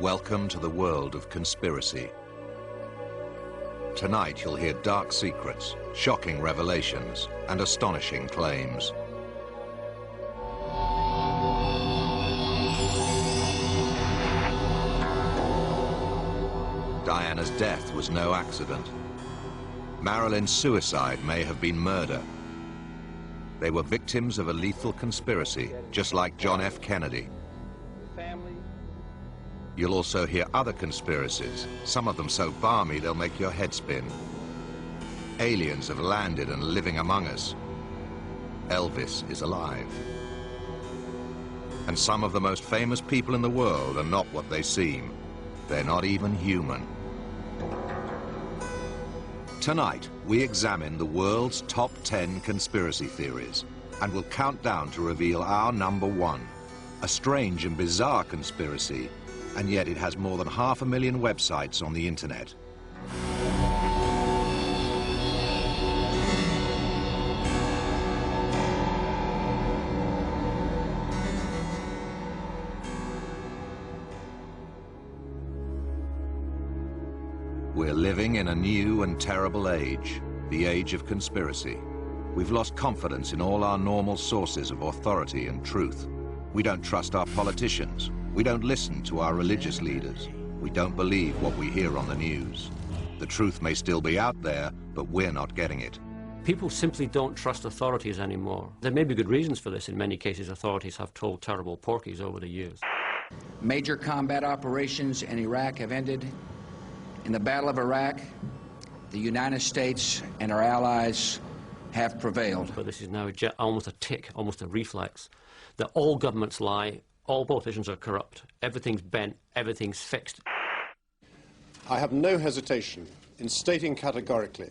Welcome to the world of conspiracy. Tonight you'll hear dark secrets, shocking revelations, and astonishing claims. Diana's death was no accident. Marilyn's suicide may have been murder. They were victims of a lethal conspiracy, just like John F. Kennedy. You'll also hear other conspiracies, some of them so balmy they'll make your head spin. Aliens have landed and living among us. Elvis is alive. And some of the most famous people in the world are not what they seem. They're not even human. Tonight, we examine the world's top 10 conspiracy theories, and we'll count down to reveal our number one, a strange and bizarre conspiracy, and yet it has more than 500,000 websites on the internet. We're living in a new and terrible age, the age of conspiracy. We've lost confidence in all our normal sources of authority and truth. We don't trust our politicians. We don't listen to our religious leaders. We don't believe what we hear on the news. The truth may still be out there, but we're not getting it. People simply don't trust authorities anymore. There may be good reasons for this. In many cases, authorities have told terrible porkies over the years. Major combat operations in Iraq have ended. In the Battle of Iraq, the United States and our allies have prevailed. But this is now almost a tick, almost a reflex, that all governments lie, all politicians are corrupt, everything's bent, everything's fixed. I have no hesitation in stating categorically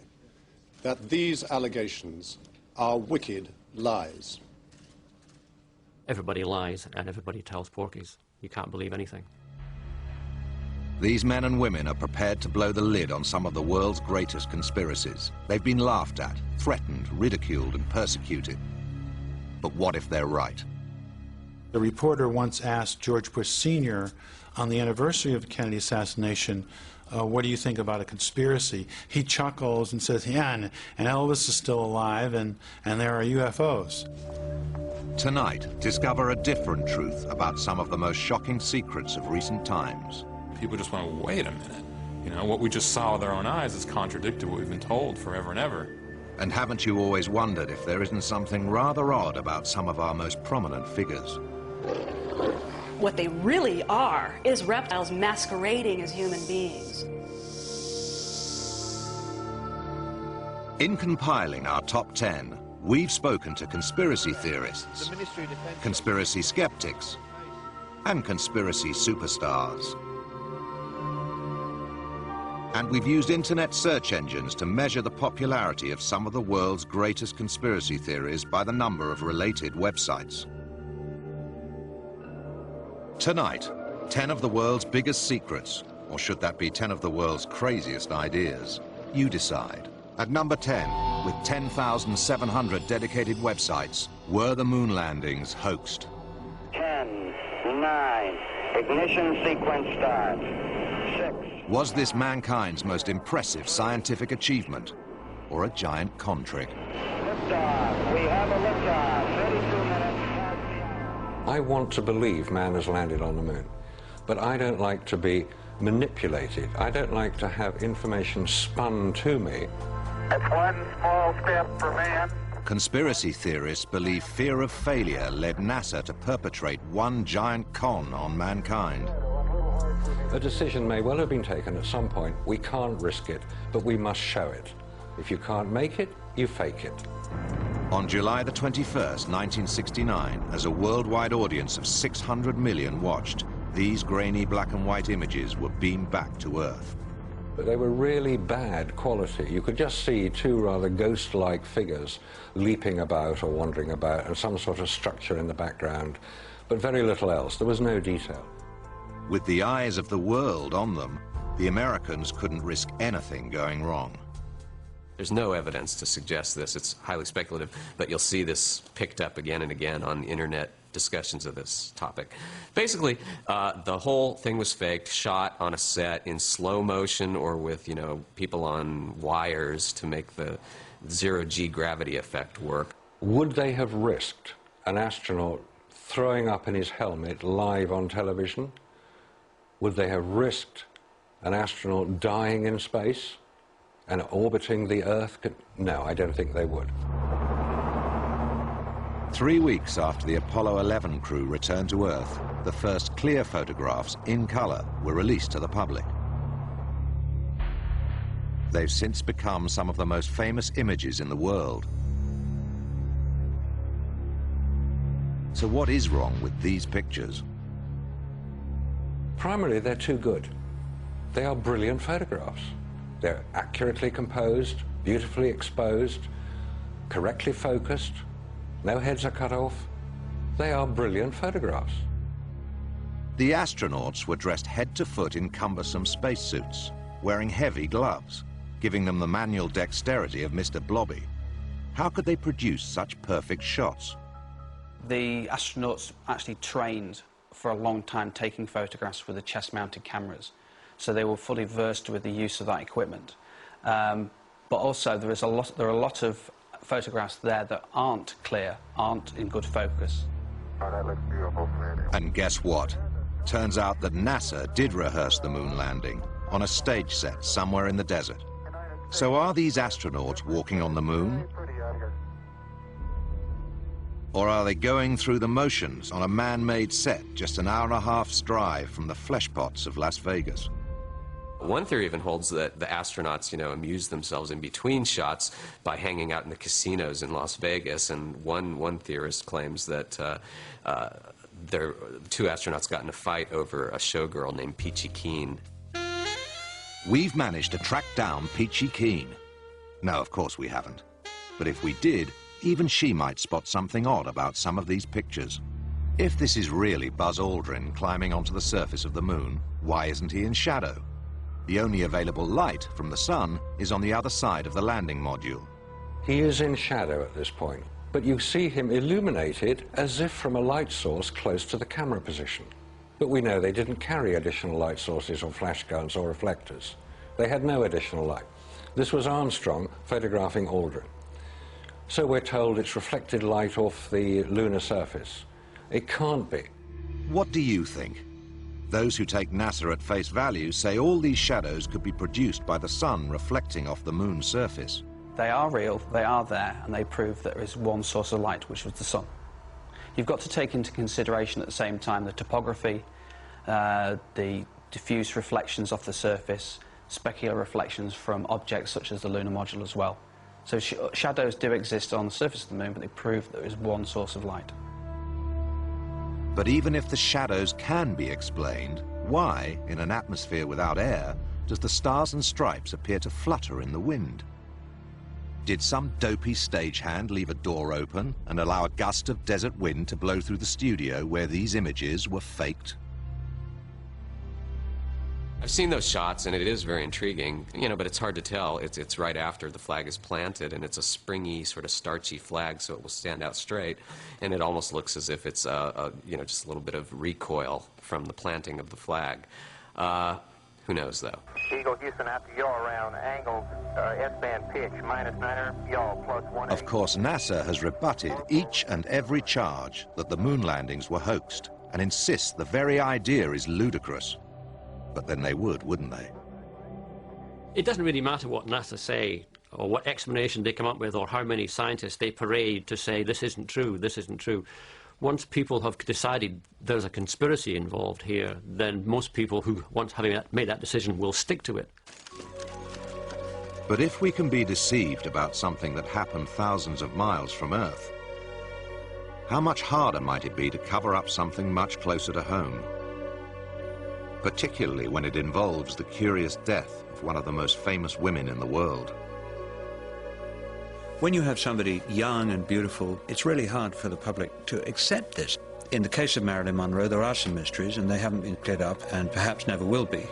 that these allegations are wicked lies. Everybody lies and everybody tells porkies. You can't believe anything. These men and women are prepared to blow the lid on some of the world's greatest conspiracies. They've been laughed at, threatened, ridiculed, and persecuted. But what if they're right? The reporter once asked George Bush Sr. on the anniversary of the Kennedy assassination, what do you think about a conspiracy? He chuckles and says, yeah, and Elvis is still alive, and there are UFOs. Tonight, discover a different truth about some of the most shocking secrets of recent times. People just went, wait a minute. You know, what we just saw with our own eyes is contradicted what we've been told forever and ever. And haven't you always wondered if there isn't something rather odd about some of our most prominent figures? What they really are is reptiles masquerading as human beings. In compiling our top 10, we've spoken to conspiracy theorists, conspiracy skeptics, and conspiracy superstars. And we've used internet search engines to measure the popularity of some of the world's greatest conspiracy theories by the number of related websites. Tonight, 10 of the world's biggest secrets, or should that be 10 of the world's craziest ideas? You decide. At number 10, with 10,700 dedicated websites, were the moon landings hoaxed? 10, 9, ignition sequence start. 6. Was this mankind's most impressive scientific achievement, or a giant con trick? Liftoff. We have a liftoff. 32 minutes. I want to believe man has landed on the moon, but I don't like to be manipulated. I don't like to have information spun to me. It's one small step for man. Conspiracy theorists believe fear of failure led NASA to perpetrate one giant con on mankind. A decision may well have been taken at some point. We can't risk it, but we must show it. If you can't make it, you fake it. On July the 21st, 1969, as a worldwide audience of 600 million watched, these grainy black and white images were beamed back to Earth. But they were really bad quality. You could just see two rather ghost-like figures leaping about or wandering about, and some sort of structure in the background, but very little else. There was no detail. With the eyes of the world on them, the Americans couldn't risk anything going wrong. There's no evidence to suggest this. It's highly speculative, but you'll see this picked up again and again on internet discussions of this topic. Basically, the whole thing was faked, shot on a set in slow motion or with, you know, people on wires to make the zero-G gravity effect work. Would they have risked an astronaut throwing up in his helmet live on television? Would they have risked an astronaut dying in space and orbiting the Earth? No, I don't think they would. 3 weeks after the Apollo 11 crew returned to Earth, the first clear photographs in color were released to the public. They've since become some of the most famous images in the world. So what is wrong with these pictures? Primarily, they're too good. They are brilliant photographs. They're accurately composed, beautifully exposed, correctly focused. No heads are cut off. They are brilliant photographs. The astronauts were dressed head to foot in cumbersome spacesuits, wearing heavy gloves, giving them the manual dexterity of Mr. Blobby. How could they produce such perfect shots? The astronauts actually trained for a long time taking photographs with the chest-mounted cameras, so they were fully versed with the use of that equipment. But also there are a lot of photographs there that aren't clear, aren't in good focus. Oh, that looks beautiful. And guess what? Turns out that NASA did rehearse the moon landing on a stage set somewhere in the desert. So are these astronauts walking on the moon? Or are they going through the motions on a man-made set just an hour-and-a-half's drive from the fleshpots of Las Vegas? One theory even holds that the astronauts, you know, amuse themselves in between shots by hanging out in the casinos in Las Vegas, and one theorist claims that two astronauts got in a fight over a showgirl named Peachy Keen. We've managed to track down Peachy Keen. No, of course we haven't. But if we did, even she might spot something odd about some of these pictures. If this is really Buzz Aldrin climbing onto the surface of the moon, why isn't he in shadow? The only available light from the sun is on the other side of the landing module. He is in shadow at this point, but you see him illuminated as if from a light source close to the camera position. But we know they didn't carry additional light sources or flash guns or reflectors. They had no additional light. This was Armstrong photographing Aldrin. So we're told it's reflected light off the lunar surface. It can't be. What do you think? Those who take NASA at face value say all these shadows could be produced by the sun reflecting off the moon's surface. They are real, they are there, and they prove there is one source of light, which was the sun. You've got to take into consideration at the same time the topography, the diffuse reflections off the surface, specular reflections from objects such as the lunar module as well. So shadows do exist on the surface of the moon, but they prove there is one source of light. But even if the shadows can be explained, why, in an atmosphere without air, does the stars and stripes appear to flutter in the wind? Did some dopey stagehand leave a door open and allow a gust of desert wind to blow through the studio where these images were faked? I've seen those shots, and it is very intriguing, you know, but it's hard to tell. It's right after the flag is planted, and it's a springy, sort of starchy flag, so it will stand out straight, and it almost looks as if it's, you know, just a little bit of recoil from the planting of the flag. Who knows, though? Eagle Houston after yaw around angle S-band pitch, -9er, yaw +1. Of course, NASA has rebutted each and every charge that the moon landings were hoaxed and insists the very idea is ludicrous. But then they would, wouldn't they? It doesn't really matter what NASA say or what explanation they come up with or how many scientists they parade to say this isn't true, this isn't true. Once people have decided there's a conspiracy involved here, then most people who, once having made that decision, will stick to it. But if we can be deceived about something that happened thousands of miles from Earth, how much harder might it be to cover up something much closer to home? Particularly when it involves the curious death of one of the most famous women in the world. When you have somebody young and beautiful, it's really hard for the public to accept this. In the case of Marilyn Monroe, there are some mysteries, and they haven't been cleared up, and perhaps never will be.